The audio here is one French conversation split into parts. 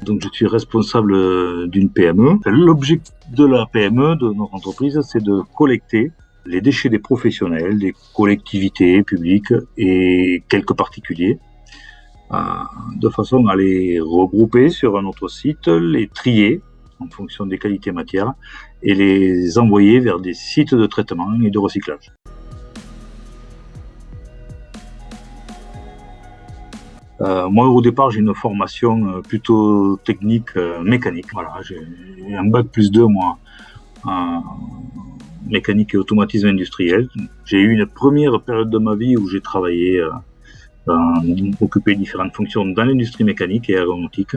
Donc je suis responsable d'une PME. L'objectif de la PME, de notre entreprise, c'est de collecter les déchets des professionnels, des collectivités publiques et quelques particuliers, de façon à les regrouper sur un autre site, les trier en fonction des qualités matières et les envoyer vers des sites de traitement et de recyclage. Moi, au départ, j'ai une formation plutôt technique, mécanique. Voilà, j'ai un bac +2, moi, en mécanique et automatisme industriel. J'ai eu une première période de ma vie où j'ai travaillé, occupé différentes fonctions dans l'industrie mécanique et aéronautique.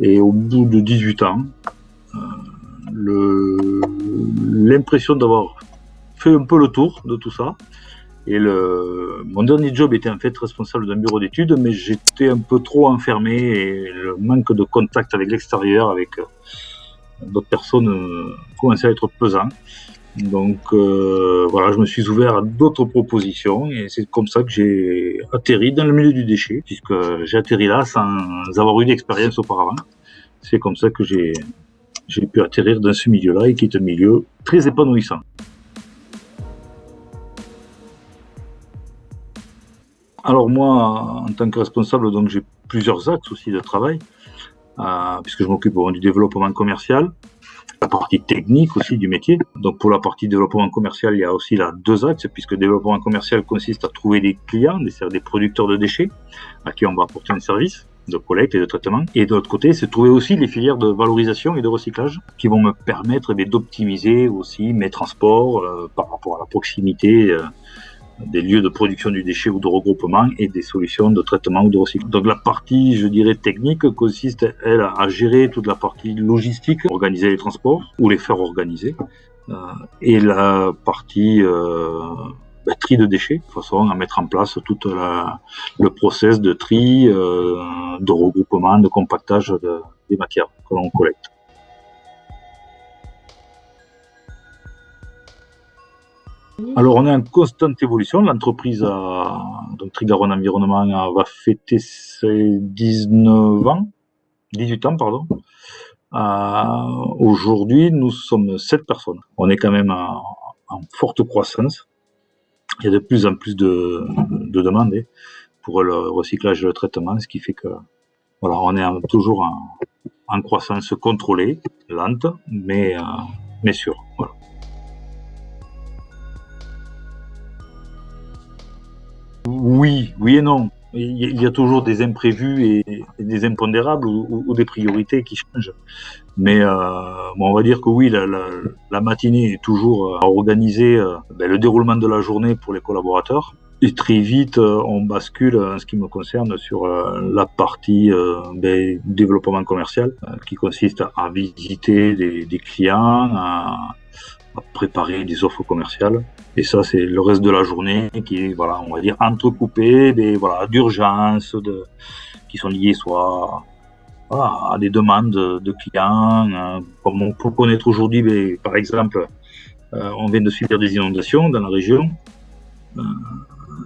Et au bout de 18 ans, l'impression d'avoir fait un peu le tour de tout ça. Et mon dernier job était en fait responsable d'un bureau d'études, mais j'étais un peu trop enfermé et le manque de contact avec l'extérieur, avec d'autres personnes, commençait à être pesant. Donc voilà, je me suis ouvert à d'autres propositions et c'est comme ça que j'ai atterri dans le milieu du déchet, puisque j'ai atterri là sans avoir eu d'expérience auparavant. C'est comme ça que j'ai pu atterrir dans ce milieu-là et qui est un milieu très épanouissant. Alors moi, en tant que responsable, donc j'ai plusieurs axes aussi de travail, puisque je m'occupe du développement commercial, la partie technique aussi du métier. Donc pour la partie développement commercial, il y a aussi là 2 axes, puisque le développement commercial consiste à trouver des clients, des producteurs de déchets, à qui on va apporter un service de collecte et de traitement. Et de l'autre côté, c'est trouver aussi les filières de valorisation et de recyclage qui vont me permettre d'optimiser aussi mes transports par rapport à la proximité des lieux de production du déchet ou de regroupement et des solutions de traitement ou de recyclage. Donc la partie, je dirais, technique consiste, elle, à gérer toute la partie logistique, organiser les transports ou les faire organiser, et la partie tri de déchets, de façon à mettre en place tout le process de tri, de regroupement, de compactage des matières que l'on collecte. Alors, on est en constante évolution. L'entreprise, donc Trigaronne Environnement, va fêter ses 18 ans, pardon. Aujourd'hui, nous sommes 7 personnes. On est quand même en forte croissance. Il y a de plus en plus de demandes pour le recyclage et le traitement, ce qui fait que voilà, on est toujours en croissance contrôlée, lente, mais sûre. Voilà. Oui et non. Il y a toujours des imprévus et des impondérables ou des priorités qui changent. Mais on va dire que oui, la matinée est toujours à organiser le déroulement de la journée pour les collaborateurs. Et très vite, on bascule, en ce qui me concerne, sur la partie développement commercial, qui consiste à visiter des clients, à préparer des offres commerciales. Et ça, c'est le reste de la journée qui est, voilà, on va dire, entrecoupé d'urgences qui sont liées soit à des demandes de clients, comme on peut connaître aujourd'hui, par exemple, on vient de subir des inondations dans la région,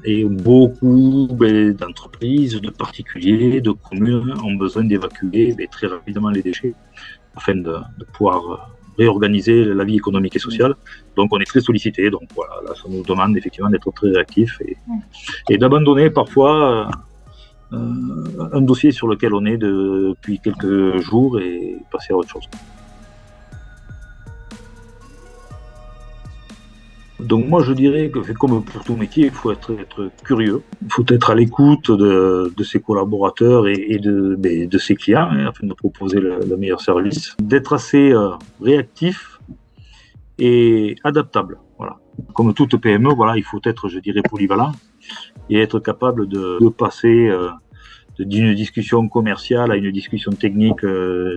et beaucoup d'entreprises, de particuliers, de communes ont besoin d'évacuer très rapidement les déchets afin de pouvoir réorganiser la vie économique et sociale. Donc on est très sollicité, donc voilà, là ça nous demande effectivement d'être très réactifs et d'abandonner parfois un dossier sur lequel on est depuis quelques jours et passer à autre chose. Donc moi je dirais que comme pour tout métier, il faut être curieux, il faut être à l'écoute de ses collaborateurs et de ses clients afin de proposer le meilleur service, d'être assez réactif et adaptable. Voilà. Comme toute PME, voilà, il faut être, je dirais, polyvalent et être capable de passer d'une discussion commerciale à une discussion technique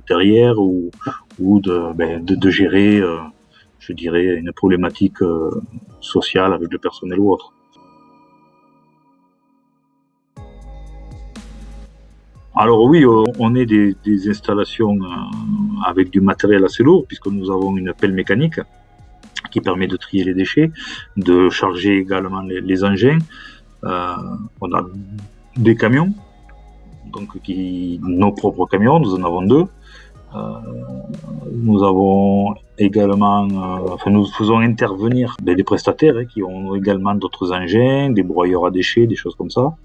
derrière ou de gérer je dirais, une problématique sociale avec le personnel ou autre. Alors oui, on est des installations avec du matériel assez lourd, puisque nous avons une pelle mécanique qui permet de trier les déchets, de charger également les engins. On a des camions donc nos propres camions, nous en avons 2. Nous avons également, nous faisons intervenir des prestataires qui ont également d'autres engins, des broyeurs à déchets, des choses comme ça.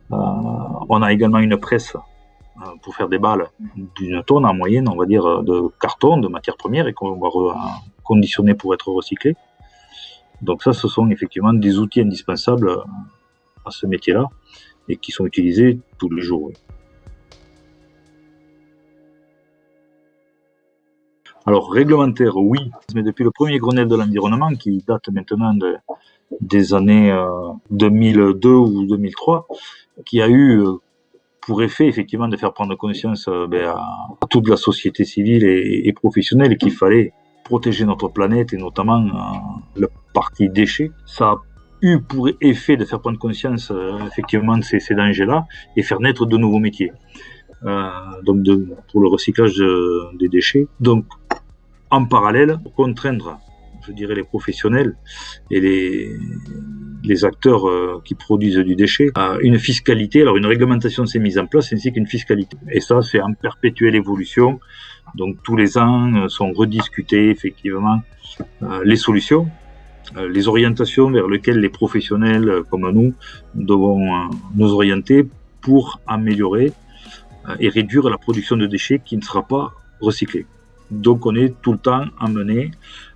On a également une presse pour faire des balles d'une tonne en moyenne, on va dire, de carton, de matière première, et qu'on va conditionner pour être recyclé. Donc ça, ce sont effectivement des outils indispensables à ce métier-là et qui sont utilisés tous les jours. Oui. Alors, réglementaire, oui, mais depuis le premier Grenelle de l'environnement, qui date maintenant des années 2002 ou 2003, qui a eu pour effet, effectivement, de faire prendre conscience à toute la société civile et professionnelle qu'il fallait protéger notre planète et notamment la partie déchets. Ça a eu pour effet de faire prendre conscience effectivement de ces dangers-là et faire naître de nouveaux métiers. Pour le recyclage des déchets. Donc, en parallèle, pour contraindre, je dirais, les professionnels et les acteurs qui produisent du déchet à une fiscalité. Alors, une réglementation s'est mise en place ainsi qu'une fiscalité. Et ça, c'est en perpétuelle évolution. Donc, tous les ans sont rediscutés, effectivement, les solutions, les orientations vers lesquelles les professionnels comme nous devons nous orienter pour améliorer et réduire la production de déchets qui ne sera pas recyclée. Donc on est tout le temps amené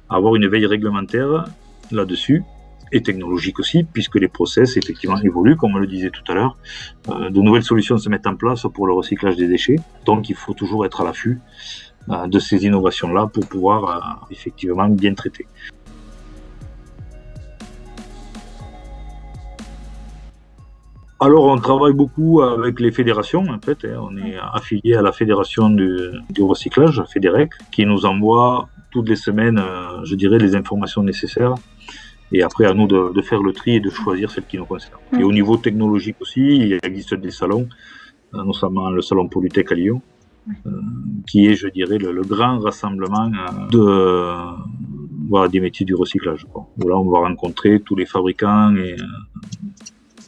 à avoir une veille réglementaire là-dessus, et technologique aussi, puisque les process effectivement évoluent, comme on le disait tout à l'heure. De nouvelles solutions se mettent en place pour le recyclage des déchets, donc il faut toujours être à l'affût de ces innovations-là pour pouvoir effectivement bien traiter. Alors, on travaille beaucoup avec les fédérations, en fait. On est affilié à la fédération du recyclage, FEDEREC, qui nous envoie toutes les semaines, je dirais, les informations nécessaires. Et après, à nous de faire le tri et de choisir celles qui nous concernent. Et au niveau technologique aussi, il existe des salons, notamment le salon Polytech à Lyon, qui est, je dirais, le grand rassemblement des métiers du recyclage. Où là, on va rencontrer tous les fabricants et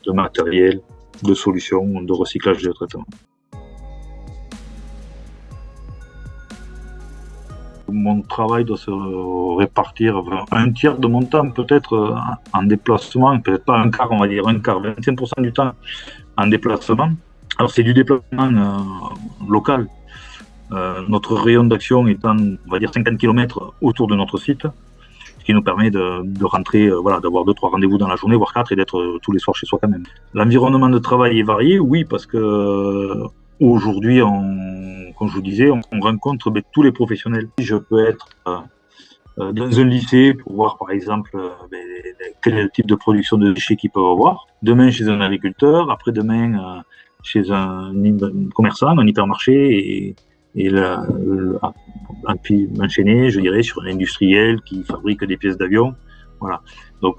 de matériel, de solutions, de recyclage et de traitement. Mon travail doit se répartir un tiers de mon temps peut-être en déplacement, peut-être pas un quart, on va dire un quart, 25% du temps en déplacement. Alors c'est du déplacement local. Notre rayon d'action étant, on va dire, 50 km autour de notre site, ce qui nous permet de rentrer, d'avoir 2-3 rendez-vous dans la journée, voire 4, et d'être tous les soirs chez soi quand même. L'environnement de travail est varié, oui, parce que aujourd'hui, comme je vous disais, on rencontre tous les professionnels. Je peux être dans un lycée pour voir, par exemple, quel est le type de production de déchets qu'ils peuvent avoir. Demain, chez un agriculteur, après-demain, chez un commerçant, un hypermarché, et puis enchaîner, je dirais, sur un industriel qui fabrique des pièces d'avion. Voilà. Donc,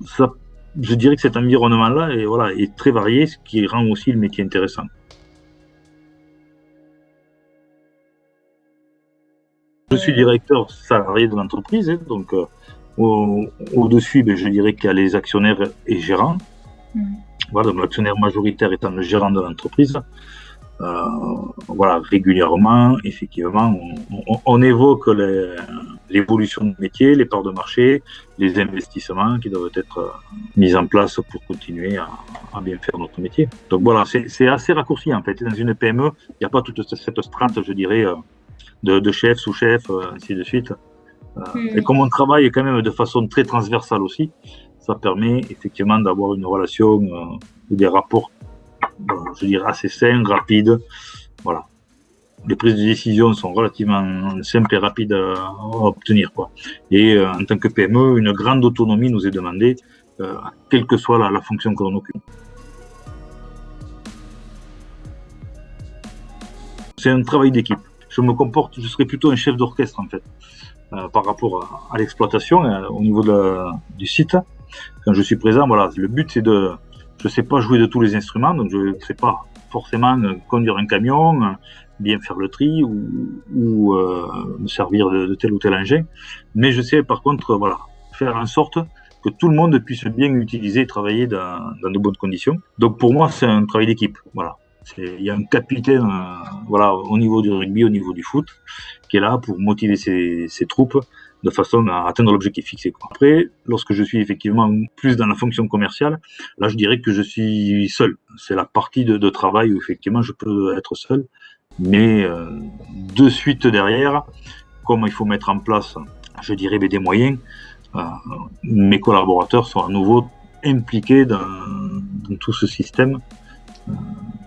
ça, je dirais que cet environnement-là est très varié, ce qui rend aussi le métier intéressant. Je suis directeur salarié de l'entreprise, donc au-dessus, je dirais qu'il y a les actionnaires et gérants. Voilà, donc l'actionnaire majoritaire étant le gérant de l'entreprise. Régulièrement, effectivement, on évoque l'évolution du métier, les parts de marché, les investissements qui doivent être mis en place pour continuer à bien faire notre métier. Donc voilà, c'est assez raccourci en fait. Dans une PME, il n'y a pas toute cette strate, je dirais, de chef, sous-chef, ainsi de suite. Et comme on travaille quand même de façon très transversale aussi, ça permet effectivement d'avoir une relation ou des rapports, je dirais, assez sains, rapides. Voilà. Les prises de décision sont relativement simples et rapides à obtenir, quoi. Et en tant que PME, une grande autonomie nous est demandée, quelle que soit la fonction que l'on occupe. C'est un travail d'équipe. Je serais plutôt un chef d'orchestre en fait, par rapport à l'exploitation, au niveau du site. Quand je suis présent, le but c'est je sais pas jouer de tous les instruments, donc je ne sais pas forcément conduire un camion, bien faire le tri ou me servir de tel ou tel engin, mais je sais par contre faire en sorte que tout le monde puisse bien utiliser et travailler dans de bonnes conditions. Donc pour moi c'est un travail d'équipe, voilà. Il y a un capitaine voilà, au niveau du rugby, au niveau du foot, qui est là pour motiver ses troupes de façon à atteindre l'objectif fixé. Quoi. Après, lorsque je suis effectivement plus dans la fonction commerciale, là je dirais que je suis seul. C'est la partie de travail où effectivement je peux être seul, mais de suite derrière, comme il faut mettre en place, je dirais, des moyens, mes collaborateurs sont à nouveau impliqués dans tout ce système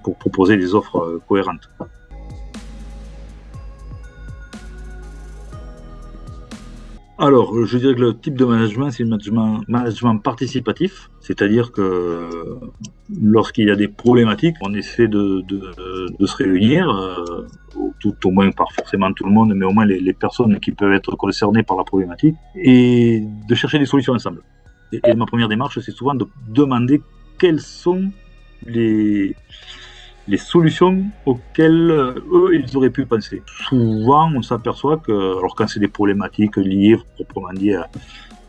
pour proposer des offres cohérentes. Alors, je dirais que le type de management, c'est le management participatif, c'est-à-dire que lorsqu'il y a des problématiques, on essaie de se réunir, tout au moins pas forcément tout le monde, mais au moins les personnes qui peuvent être concernées par la problématique, et de chercher des solutions ensemble. Et ma première démarche, c'est souvent de demander quelles sont les solutions auxquelles eux, ils auraient pu penser. Souvent, on s'aperçoit que, alors quand c'est des problématiques liées proprement dit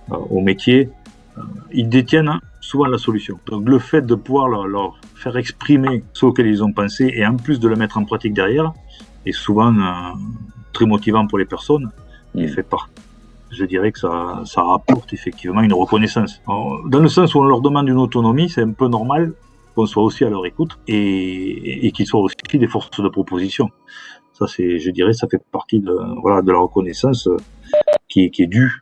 au métier, ils détiennent souvent la solution. Donc le fait de pouvoir leur faire exprimer ce auquel ils ont pensé et en plus de le mettre en pratique derrière est souvent très motivant pour les personnes et fait partie. Je dirais que ça apporte effectivement une reconnaissance. Alors, dans le sens où on leur demande une autonomie, c'est un peu normal qu'on soit aussi à leur écoute et qu'ils soient aussi des forces de proposition. Ça, je dirais, ça fait partie de la reconnaissance qui est due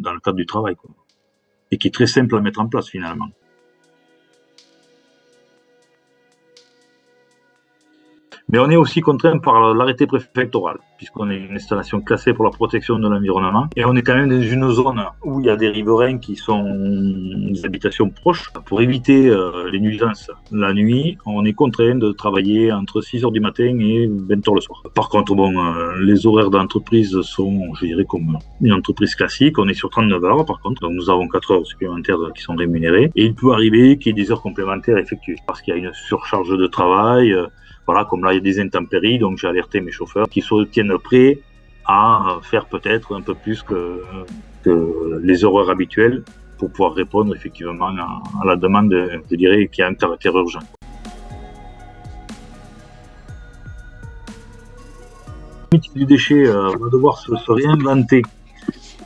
dans le cadre du travail, quoi. Et qui est très simple à mettre en place finalement. Mais on est aussi contraint par l'arrêté préfectoral, puisqu'on est une installation classée pour la protection de l'environnement. Et on est quand même dans une zone où il y a des riverains qui sont des habitations proches. Pour éviter les nuisances la nuit, on est contraint de travailler entre 6h du matin et 20h le soir. Par contre, les horaires d'entreprise sont, je dirais, comme une entreprise classique. On est sur 39 heures, par contre. Donc nous avons 4 heures supplémentaires qui sont rémunérées. Et il peut arriver qu'il y ait des heures complémentaires effectuées, parce qu'il y a une surcharge de travail. Voilà, comme là, il y a des intempéries, donc j'ai alerté mes chauffeurs qui se tiennent prêts à faire peut-être un peu plus que les horaires habituels pour pouvoir répondre effectivement à la demande, je dirais, qui a un caractère urgent. Le métier du déchet va devoir se réinventer.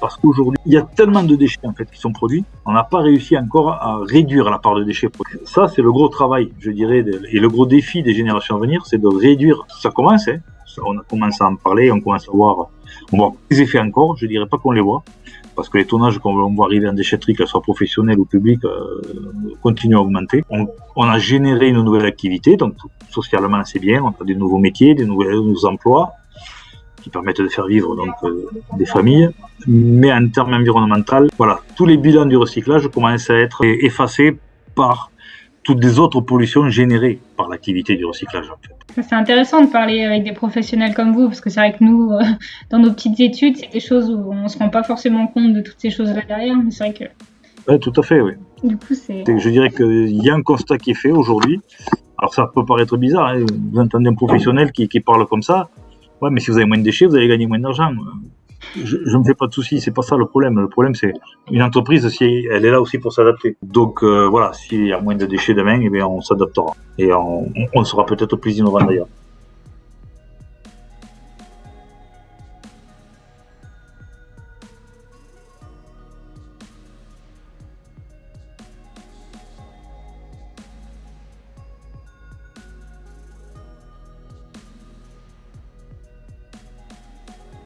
Parce qu'aujourd'hui, il y a tellement de déchets en fait qui sont produits, on n'a pas réussi encore à réduire la part de déchets produits. Ça, c'est le gros travail, je dirais, et le gros défi des générations à venir, c'est de réduire. Ça commence, hein. On a commencé à en parler, on commence à voir, on voit les effets encore. Je dirais pas qu'on les voit, parce que les tonnages qu'on voit arriver en déchetterie, qu'elle soit professionnelle ou publique, continuent à augmenter. On a généré une nouvelle activité, donc socialement c'est bien, on a des nouveaux métiers, des nouveaux emplois qui permettent de faire vivre donc des familles, mais en termes environnementaux, voilà, tous les bilans du recyclage commencent à être effacés par toutes les autres pollutions générées par l'activité du recyclage. En fait. C'est intéressant de parler avec des professionnels comme vous, parce que c'est vrai que nous, dans nos petites études, c'est des choses où on ne se rend pas forcément compte de toutes ces choses-là derrière, mais c'est vrai que... Oui, tout à fait, oui. Du coup, je dirais qu'il y a un constat qui est fait aujourd'hui. Alors ça peut paraître bizarre, hein, vous entendez un professionnel qui parle comme ça. Ouais, mais si vous avez moins de déchets, vous allez gagner moins d'argent. Je ne me fais pas de soucis, c'est pas ça le problème. Le problème, c'est une entreprise, si elle est là aussi pour s'adapter. Donc voilà, s'il y a moins de déchets demain, eh bien, on s'adaptera. Et on sera peut-être plus innovant d'ailleurs.